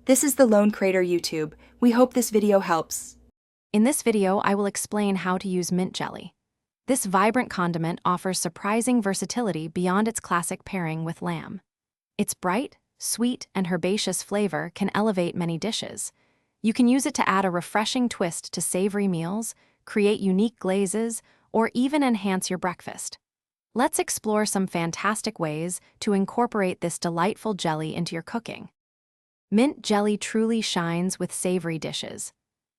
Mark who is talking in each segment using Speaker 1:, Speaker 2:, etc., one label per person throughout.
Speaker 1: This is the Lone Crater YouTube. We hope this video helps.
Speaker 2: In this video, I will explain how to use mint jelly. This vibrant condiment offers surprising versatility beyond its classic pairing with lamb. Its bright, sweet, and herbaceous flavor can elevate many dishes. You can use it to add a refreshing twist to savory meals, create unique glazes, or even enhance your breakfast. Let's explore some fantastic ways to incorporate this delightful jelly into your cooking. Mint jelly truly shines with savory dishes.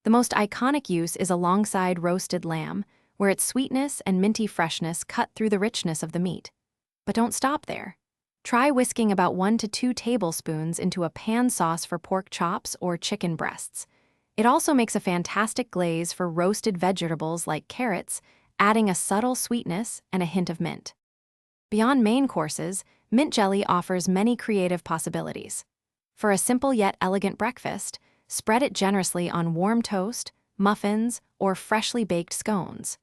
Speaker 2: The most iconic use is alongside roasted lamb, where its sweetness and minty freshness cut through the richness of the meat. But don't stop there. Try whisking about 1 to 2 tablespoons into a pan sauce for pork chops or chicken breasts. It also makes a fantastic glaze for roasted vegetables like carrots, adding a subtle sweetness and a hint of mint. Beyond main courses, mint jelly offers many creative possibilities. For a simple yet elegant breakfast, spread it generously on warm toast, muffins, or freshly baked scones.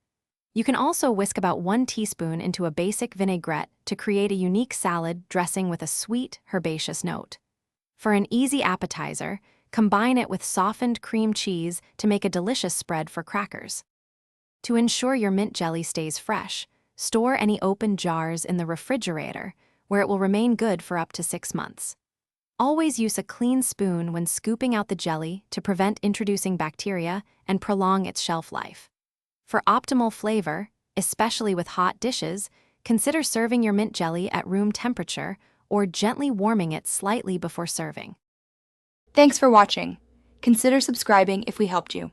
Speaker 2: You can also whisk about 1 teaspoon into a basic vinaigrette to create a unique salad dressing with a sweet, herbaceous note. For an easy appetizer, combine it with softened cream cheese to make a delicious spread for crackers. To ensure your mint jelly stays fresh, store any open jars in the refrigerator, where it will remain good for up to 6 months. Always use a clean spoon when scooping out the jelly to prevent introducing bacteria and prolong its shelf life. For optimal flavor, especially with hot dishes, consider serving your mint jelly at room temperature or gently warming it slightly before serving.
Speaker 1: Thanks for watching. Consider subscribing if we helped you.